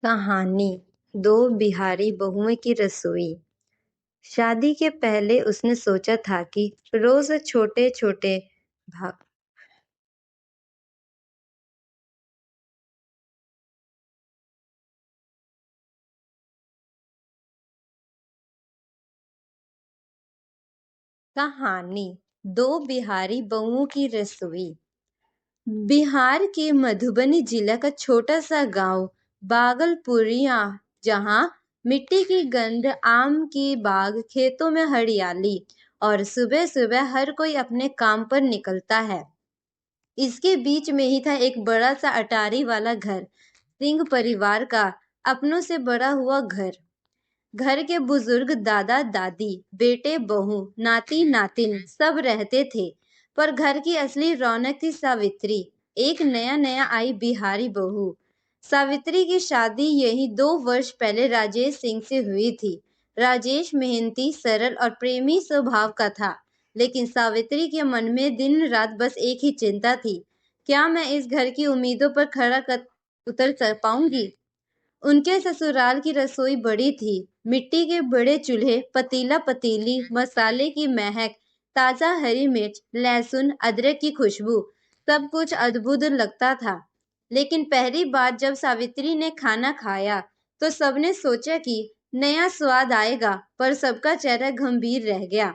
कहानी दो बिहारी बहुओं की रसोई। शादी के पहले उसने सोचा था कि रोज छोटे छोटे भा कहानी दो बिहारी बहुओं की रसोई। बिहार के मधुबनी जिला का छोटा सा गांव बागलपुरिया, जहां मिट्टी की गंध, आम की बाग, खेतों में हरियाली और सुबह सुबह हर कोई अपने काम पर निकलता है। इसके बीच में ही था एक बड़ा सा अटारी वाला घर, सिंह परिवार का अपनों से बड़ा हुआ घर। घर के बुजुर्ग दादा दादी, बेटे बहू, नाती नातिन सब रहते थे। पर घर की असली रौनक थी सावित्री, एक नया नया आई बिहारी बहू। सावित्री की शादी यही 2 वर्ष पहले राजेश सिंह से हुई थी। राजेश मेहनती, सरल और प्रेमी स्वभाव का था, लेकिन सावित्री के मन में दिन रात बस एक ही चिंता थी, क्या मैं इस घर की उम्मीदों पर उतर पाऊंगी। उनके ससुराल की रसोई बड़ी थी, मिट्टी के बड़े चूल्हे, पतीला पतीली, मसाले की महक, ताजा हरी मिर्च, लहसुन, अदरक की खुशबू, सब कुछ अद्भुत लगता था। लेकिन पहली बार जब सावित्री ने खाना खाया तो सबने सोचा कि नया स्वाद आएगा, पर सबका चेहरा गंभीर रह गया।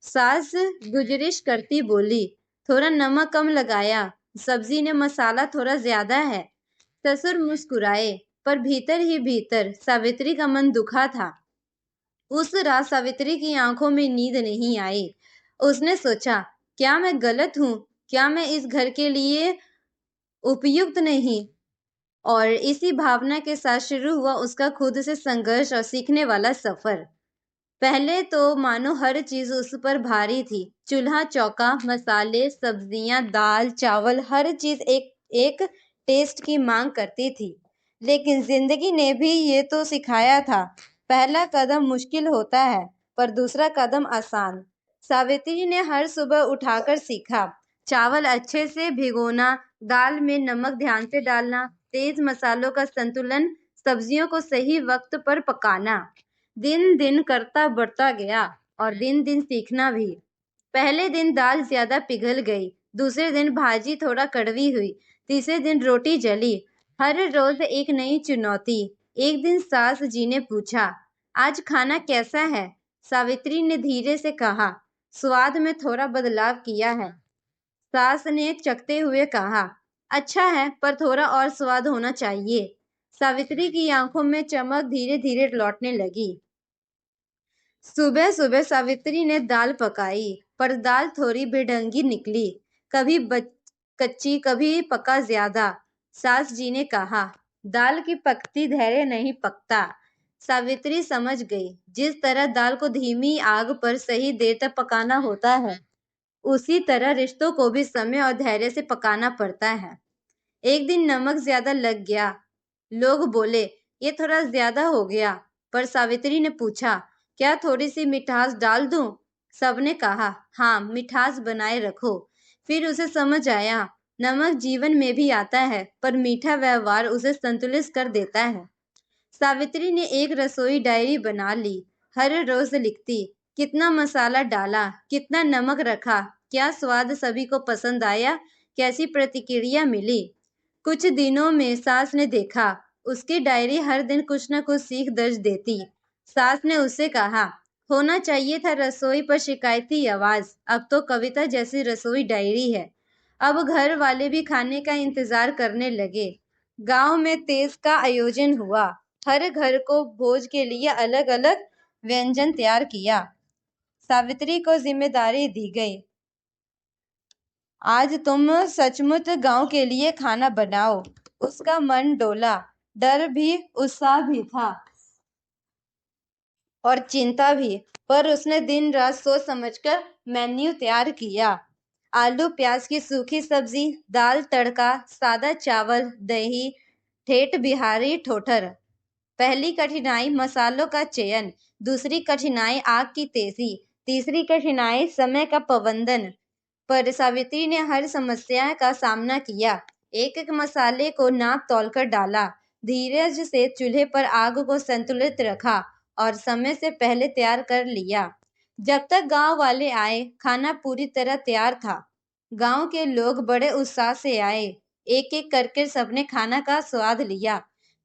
सास गुजरिश करती बोली, थोड़ा नमक कम लगाया, सब्जी ने मसाला थोड़ा ज्यादा है। ससुर मुस्कुराए, पर भीतर ही भीतर सावित्री का मन दुखा था। उस रात सावित्री की आंखों में नींद नहीं आई। उसने सोचा, क्या मैं गलत हूँ? क्या मैं इस घर के लिए उपयुक्त नहीं? और इसी भावना के साथ शुरू हुआ उसका खुद से संघर्ष और सीखने वाला सफर। पहले तो मानो हर चीज उस पर भारी थी। चूल्हा चौका, मसाले, सब्जियां, दाल, चावल, हर चीज एक एक टेस्ट की मांग करती थी। लेकिन जिंदगी ने भी ये तो सिखाया था, पहला कदम मुश्किल होता है, पर दूसरा कदम आसान। सावित्री ने हर सुबह उठाकर सीखा, चावल अच्छे से भिगोना, दाल में नमक ध्यान से डालना, तेज मसालों का संतुलन, सब्जियों को सही वक्त पर पकाना। दिन दिन करता बढ़ता गया और दिन दिन सीखना भी। पहले दिन दाल ज्यादा पिघल गई, दूसरे दिन भाजी थोड़ा कड़वी हुई, तीसरे दिन रोटी जली। हर रोज एक नई चुनौती। एक दिन सास जी ने पूछा, आज खाना कैसा है? सावित्री ने धीरे से कहा, स्वाद में थोड़ा बदलाव किया है। सास ने चखते हुए कहा, अच्छा है, पर थोड़ा और स्वाद होना चाहिए। सावित्री की आंखों में चमक धीरे धीरे लौटने लगी। सुबह सुबह सावित्री ने दाल पकाई, पर दाल थोड़ी बेढंगी निकली, कभी कच्ची, कभी पका ज्यादा। सास जी ने कहा, दाल की पकती धैर्य नहीं पकता। सावित्री समझ गई, जिस तरह दाल को धीमी आग पर सही देर तक पकाना होता है, उसी तरह रिश्तों को भी समय और धैर्य से पकाना पड़ता है। एक दिन नमक ज्यादा लग गया। लोग बोले, ये थोड़ा ज्यादा हो गया। पर सावित्री ने पूछा, क्या थोड़ी सी मिठास डाल दूं? सबने कहा, हाँ, मिठास बनाए रखो। फिर उसे समझ आया, नमक जीवन में भी आता है, पर मीठा व्यवहार उसे संतुलित कर देता है। सावित्री ने एक रसोई डायरी बना ली। हर रोज लिखती, कितना मसाला डाला, कितना नमक रखा, क्या स्वाद सभी को पसंद आया, कैसी प्रतिक्रिया मिली। कुछ दिनों में सास ने देखा, उसकी डायरी हर दिन कुछ न कुछ सीख दर्ज देती। सास ने उससे कहा, होना चाहिए था रसोई पर शिकायती आवाज, अब तो कविता जैसी रसोई डायरी है। अब घर वाले भी खाने का इंतजार करने लगे। गांव में तीज का आयोजन हुआ। हर घर को भोज के लिए अलग अलग व्यंजन तैयार किया। सावित्री को जिम्मेदारी दी गई, आज तुम सचमुच गांव के लिए खाना बनाओ। उसका मन डोला, डर भी, उत्साह भी था और चिंता भी। पर उसने दिन रात सोच समझकर मेन्यू तैयार किया। आलू प्याज की सूखी सब्जी, दाल तड़का, सादा चावल, दही, ठेठ बिहारी ठोठर। पहली कठिनाई मसालों का चयन, दूसरी कठिनाई आग की तेजी, तीसरी कठिनाई समय का प्रबंधन। पर सावित्री ने हर समस्या का सामना किया, एक एक मसाले को नाप तौल कर डाला, धीरज से चूल्हे पर आग को संतुलित रखा और समय से पहले तैयार कर लिया। जब तक गांव वाले आए, खाना पूरी तरह तैयार था। गांव के लोग बड़े उत्साह से आए। एक एक करके सबने खाना का स्वाद लिया।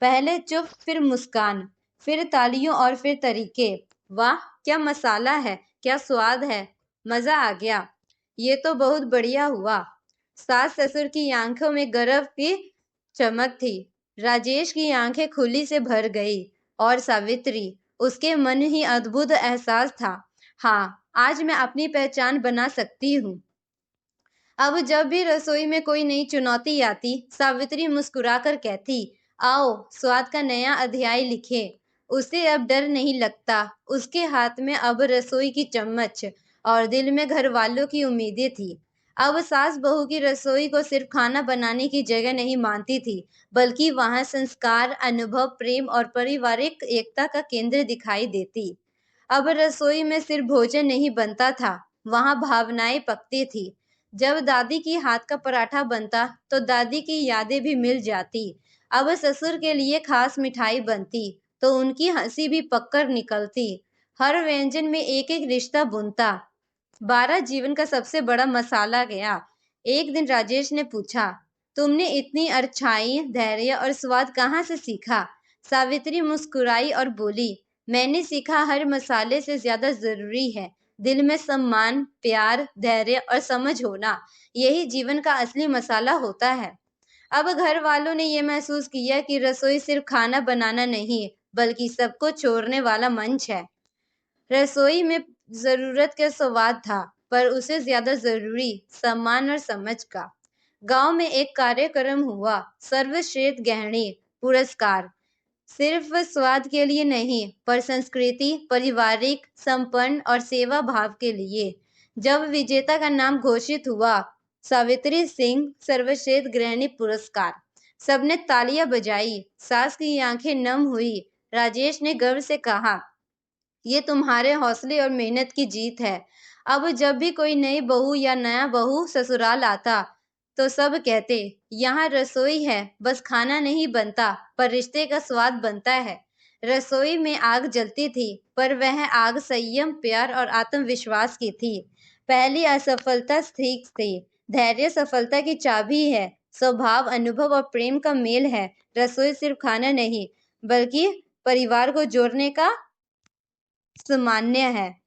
पहले चुप, फिर मुस्कान, फिर तालियों और फिर तरीके। वाह, क्या मसाला है, क्या स्वाद है, मजा आ गया। ये तो बहुत बढ़िया हुआ। सास ससुर की आंखों में गर्व की चमक थी। राजेश की आंखें खुली से भर गई। और सावित्री, उसके मन ही अद्भुत एहसास था। हाँ, आज मैं अपनी पहचान बना सकती हूँ। अब जब भी रसोई में कोई नई चुनौती आती, सावित्री मुस्कुराकर कहती, आओ स्वाद का नया अध्याय लिखे। उसे अब डर नहीं लगता। उसके हाथ में अब रसोई की चम्मच और दिल में घर वालों की उम्मीदें थी। अब सास बहू की रसोई को सिर्फ खाना बनाने की जगह नहीं मानती थी, बल्कि वहां संस्कार, अनुभव, प्रेम और पारिवारिक एकता का केंद्र दिखाई देती। अब रसोई में सिर्फ भोजन नहीं बनता था, वहां भावनाएं पकती थी। जब दादी की हाथ का पराठा बनता तो दादी की यादें भी मिल जाती। अब ससुर के लिए खास मिठाई बनती तो उनकी हंसी भी पककर निकलती। हर व्यंजन में एक एक रिश्ता बुनता। 12 जीवन का सबसे बड़ा मसाला गया। एक दिन राजेश ने पूछा, तुमने इतनी अच्छाई, धैर्य और स्वाद कहाँ से सीखा? सावित्री मुस्कुराई और बोली, मैंने सीखा हर मसाले से ज्यादा जरूरी है दिल में सम्मान, प्यार, धैर्य और समझ होना। यही जीवन का असली मसाला होता है। अब घर वालों ने यह महसूस किया कि रसोई सिर्फ खाना बनाना नहीं, बल्कि सबको छोड़ने वाला मंच है। रसोई में जरूरत का स्वाद था, पर उसे ज्यादा जरूरी सम्मान और समझ का। गांव में एक कार्यक्रम हुआ, सर्वश्रेष्ठ गृहिणी पुरस्कार। सिर्फ स्वाद के लिए नहीं, पर संस्कृति, पारिवारिक, संपन्न और सेवा भाव के लिए। जब विजेता का नाम घोषित हुआ, सावित्री सिंह सर्वश्रेष्ठ गृहिणी पुरस्कार, सबने तालियां बजाई। सास की आंखें नम हुई। राजेश ने गर्व से कहा, ये तुम्हारे हौसले और मेहनत की जीत है। अब जब भी कोई नई बहू या नया बहू ससुराल आता, तो सब कहते, यहाँ रसोई है, बस खाना नहीं बनता, पर रिश्ते का स्वाद बनता है। रसोई में आग जलती थी, पर वह आग संयम, प्यार और आत्मविश्वास की थी। पहली असफलता सीख थी। धैर्य सफलता की चाबी है। स्वभाव, अनुभव और प्रेम का मेल है। रसोई सिर्फ खाना नहीं, बल्कि परिवार को जोड़ने का सामान्य है।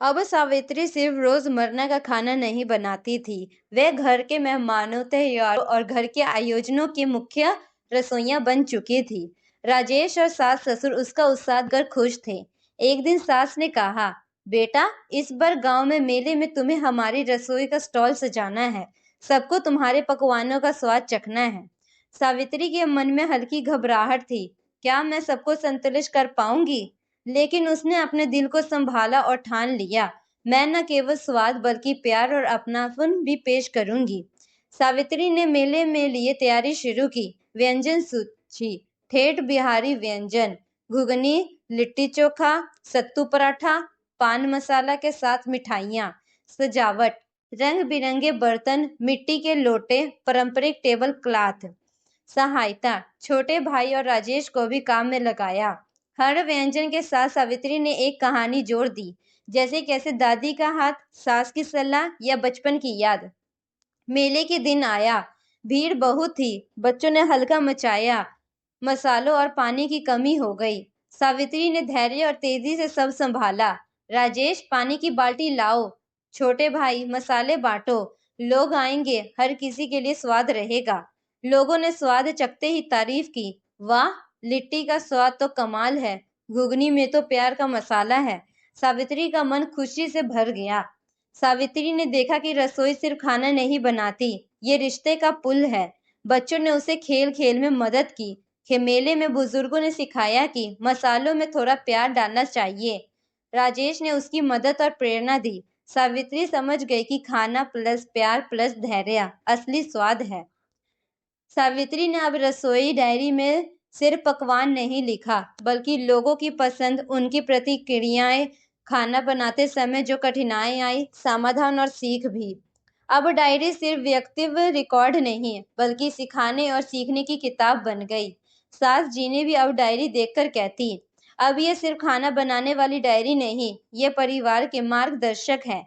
अब सावित्री सिर्फ रोजमर्रा का खाना नहीं बनाती थी, वे घर के मेहमानों, त्योहारों और घर के आयोजनों की मुख्य रसोइया बन चुकी थी। राजेश और सास ससुर उसका उत्साह कर खुश थे। एक दिन सास ने कहा, बेटा, इस बार गांव में मेले में तुम्हें हमारी रसोई का स्टॉल सजाना है। सबको तुम्हारे पकवानों का स्वाद चखना है। सावित्री के मन में हल्की घबराहट थी, क्या मैं सबको संतुलित कर पाऊंगी? लेकिन उसने अपने दिल को संभाला और ठान लिया, मैं न केवल स्वाद बल्कि प्यार और अपनापन भी पेश करूंगी। सावित्री ने मेले में लिए तैयारी शुरू की। व्यंजन सूची, ठेठ बिहारी व्यंजन, घुगनी, लिट्टी चोखा, सत्तू पराठा, पान मसाला के साथ मिठाइयाँ। सजावट, रंग बिरंगे बर्तन, मिट्टी के लोटे, पारंपरिक टेबल क्लॉथ। सहायता, छोटे भाई और राजेश को भी काम में लगाया। हर व्यंजन के साथ सावित्री ने एक कहानी जोड़ दी, जैसे कैसे दादी का हाथ, सास की सलाह या बचपन की याद। मेले के दिन आया। भीड़ बहुत थी। बच्चों ने हल्का मचाया। मसालों और पानी की कमी हो गई। सावित्री ने धैर्य और तेजी से सब संभाला। राजेश, पानी की बाल्टी लाओ। छोटे भाई, मसाले बांटो। लोग आएंगे, हर किसी के लिए स्वाद रहेगा। लोगों ने स्वाद चखते ही तारीफ की। वाह, लिट्टी का स्वाद तो कमाल है। घुगनी में तो प्यार का मसाला है। सावित्री का मन खुशी से भर गया। सावित्री ने देखा कि रसोई सिर्फ खाना नहीं बनाती, ये रिश्ते का पुल है। बच्चों ने उसे खेल खेल में मदद की। मेले में बुजुर्गों ने सिखाया कि मसालों में थोड़ा प्यार डालना चाहिए। राजेश ने उसकी मदद और प्रेरणा दी। सावित्री समझ गई कि खाना प्लस प्यार प्लस धैर्य असली स्वाद है। सावित्री ने अब रसोई डायरी में सिर्फ पकवान नहीं लिखा, बल्कि लोगों की पसंद, उनकी प्रतिक्रियाएं, खाना बनाते समय जो कठिनाई आई, समाधान और सीख भी। अब डायरी सिर्फ व्यक्तित्व रिकॉर्ड नहीं बल्कि सिखाने और सीखने की किताब बन गई। सास जी ने भी अब डायरी देखकर कहती, अब ये सिर्फ खाना बनाने वाली डायरी नहीं, ये परिवार के मार्गदर्शक है।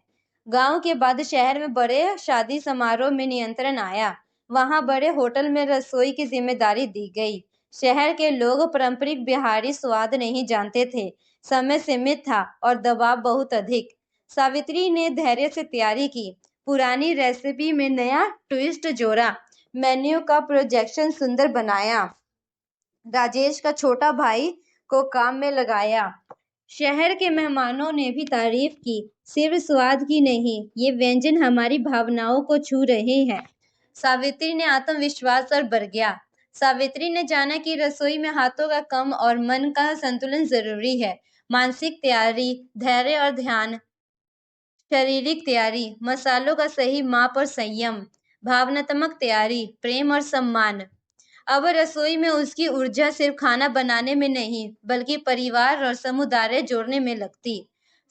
गांव के बाद शहर में बड़े शादी समारोह में नियंत्रण आया। वहां बड़े होटल में रसोई की जिम्मेदारी दी गई। शहर के लोग पारंपरिक बिहारी स्वाद नहीं जानते थे। समय सीमित था और दबाव बहुत अधिक। सावित्री ने धैर्य से तैयारी की, पुरानी रेसिपी में नया ट्विस्ट जोड़ा, मेन्यू का प्रोजेक्शन सुंदर बनाया, राजेश का छोटा भाई को काम में लगाया। शहर के मेहमानों ने भी तारीफ की, सिर्फ स्वाद की नहीं, ये व्यंजन हमारी भावनाओं को छू रहे हैं। सावित्री ने आत्मविश्वास और बढ़ गया। सावित्री ने जाना कि रसोई में हाथों का कम और मन का संतुलन जरूरी है। मानसिक तैयारी, धैर्य और ध्यान, शारीरिक तैयारी, मसालों का सही माप और संयम, भावनात्मक तैयारी, प्रेम और सम्मान। अब रसोई में उसकी ऊर्जा सिर्फ खाना बनाने में नहीं बल्कि परिवार और समुदाय जोड़ने में लगती।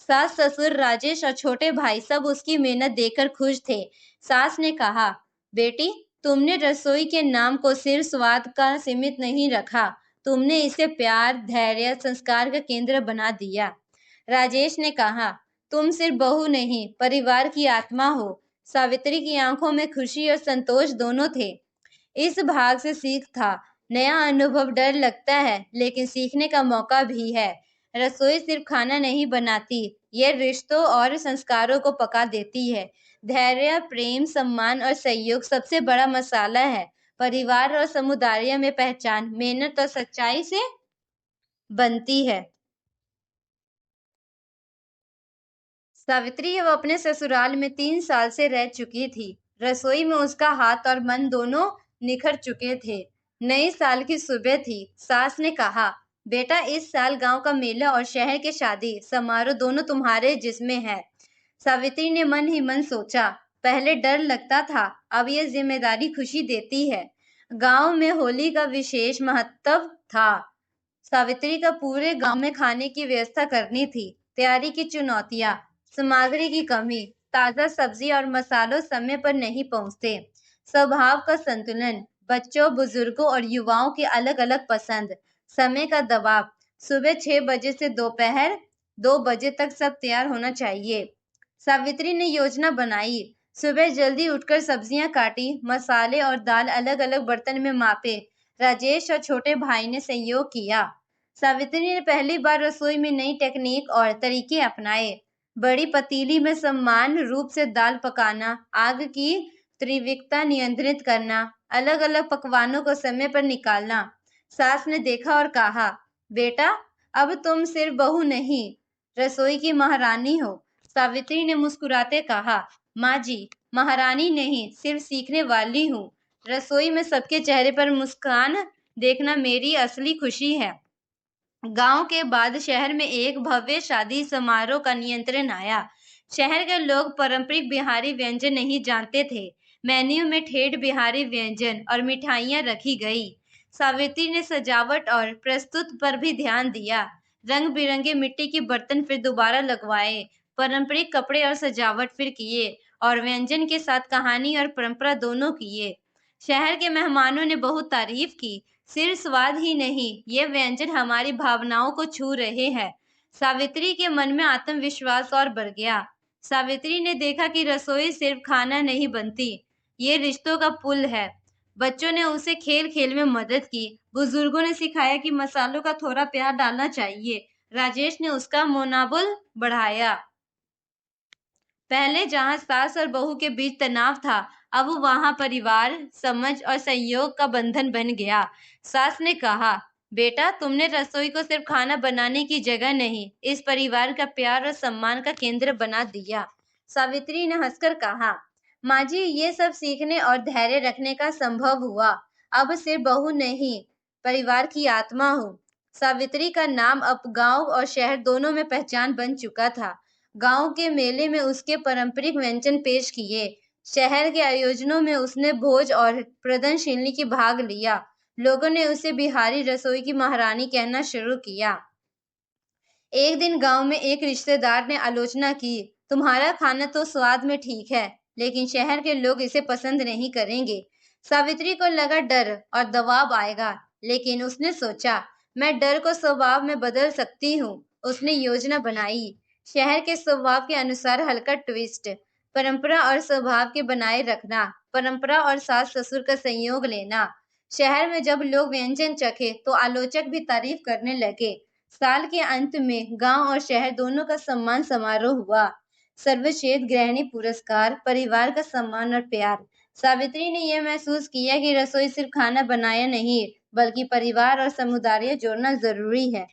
सास ससुर राजेश और छोटे भाई सब उसकी मेहनत देखकर खुश थे। सास ने कहा, बेटी, तुमने रसोई के नाम को सिर्फ स्वाद का सीमित नहीं रखा, तुमने इसे प्यार, धैर्य, संस्कार का केंद्र बना दिया। राजेश ने कहा, तुम सिर्फ बहू नहीं, परिवार की आत्मा हो। सावित्री की आंखों में खुशी और संतोष दोनों थे। इस भाग से सीख था, नया अनुभव डर लगता है लेकिन सीखने का मौका भी है। रसोई सिर्फ खाना नहीं बनाती, ये रिश्तों और संस्कारों को पका देती है। धैर्य, प्रेम, सम्मान और सहयोग सबसे बड़ा मसाला है। परिवार और समुदाय में पहचान मेहनत और सच्चाई से बनती है। सावित्री अब अपने ससुराल में 3 साल से रह चुकी थी। रसोई में उसका हाथ और मन दोनों निखर चुके थे। नई साल की सुबह थी। सास ने कहा, बेटा, इस साल गांव का मेला और शहर के शादी समारोह दोनों तुम्हारे जिस्में है। सावित्री ने मन ही मन सोचा, पहले डर लगता था, अब ये जिम्मेदारी खुशी देती है। गांव में होली का विशेष महत्व था। सावित्री का पूरे गांव में खाने की व्यवस्था करनी थी। तैयारी की चुनौतियां, सामग्री की कमी, ताजा सब्जी और मसालों समय पर नहीं पहुंचते, स्वभाव का संतुलन, बच्चों, बुजुर्गों और युवाओं की अलग अलग पसंद, समय का दबाव, सुबह 6 बजे से दोपहर 2 बजे तक सब तैयार होना चाहिए। सावित्री ने योजना बनाई। सुबह जल्दी उठकर सब्जियां काटी, मसाले और दाल अलग अलग बर्तन में मापे। राजेश और छोटे भाई ने सहयोग किया। सावित्री ने पहली बार रसोई में नई टेक्निक और तरीके अपनाए। बड़ी पतीली में समान रूप से दाल पकाना, आग की तीव्रता नियंत्रित करना, अलग अलग पकवानों को समय पर निकालना। सास ने देखा और कहा, बेटा, अब तुम सिर्फ बहू नहीं, रसोई की महारानी हो। सावित्री ने मुस्कुराते कहा, माँ जी, महारानी नहीं, सिर्फ सीखने वाली हूँ। रसोई में सबके चेहरे पर मुस्कान देखना मेरी असली खुशी है। गांव के बाद शहर में एक भव्य शादी समारोह का नियंत्रण आया। शहर के लोग पारंपरिक बिहारी व्यंजन नहीं जानते थे। मेन्यू में ठेठ बिहारी व्यंजन और मिठाइयां रखी गई। सावित्री ने सजावट और प्रस्तुत पर भी ध्यान दिया। रंग बिरंगे मिट्टी के बर्तन फिर दोबारा लगवाए, पारंपरिक कपड़े और सजावट फिर किए, और व्यंजन के साथ कहानी और परंपरा दोनों किए। शहर के मेहमानों ने बहुत तारीफ की। सिर्फ स्वाद ही नहीं, ये व्यंजन हमारी भावनाओं को छू रहे हैं। सावित्री के मन में आत्मविश्वास और बढ़ गया। सावित्री ने देखा कि रसोई सिर्फ खाना नहीं बनती, ये रिश्तों का पुल है। बच्चों ने उसे खेल खेल में मदद की। बुजुर्गों ने सिखाया कि मसालों का थोड़ा प्यार डालना चाहिए। राजेश ने उसका मनोबल बढ़ाया। पहले जहां सास और बहू के बीच तनाव था, अब वहां परिवार, समझ और सहयोग का बंधन बन गया। सास ने कहा, बेटा, तुमने रसोई को सिर्फ खाना बनाने की जगह नहीं, इस परिवार का प्यार और सम्मान का केंद्र बना दिया। सावित्री ने हंसकर कहा, माँ जी, ये सब सीखने और धैर्य रखने का संभव हुआ। अब सिर्फ बहू नहीं, परिवार की आत्मा हूँ। सावित्री का नाम अब गांव और शहर दोनों में पहचान बन चुका था। गांव के मेले में उसके पारंपरिक व्यंजन पेश किए। शहर के आयोजनों में उसने भोज और प्रदर्शनी की भाग लिया। लोगों ने उसे बिहारी रसोई की महारानी कहना शुरू किया। एक दिन गांव में एक रिश्तेदार ने आलोचना की, तुम्हारा खाना तो स्वाद में ठीक है, लेकिन शहर के लोग इसे पसंद नहीं करेंगे। सावित्री को लगा डर और दबाव आएगा, लेकिन उसने सोचा, मैं डर को स्वभाव में बदल सकती हूँ। उसने योजना बनाई, शहर के स्वभाव के अनुसार हल्का ट्विस्ट, परंपरा और स्वभाव के बनाए रखना, परंपरा और सास ससुर का संयोग लेना। शहर में जब लोग व्यंजन चखे तो आलोचक भी तारीफ करने लगे। साल के अंत में गांव और शहर दोनों का सम्मान समारोह हुआ। सर्वश्रेष्ठ गृहिणी पुरस्कार, परिवार का सम्मान और प्यार। सावित्री ने यह महसूस किया कि रसोई सिर्फ खाना बनाया नहीं, बल्कि परिवार और समुदाय जोड़ना जरूरी है।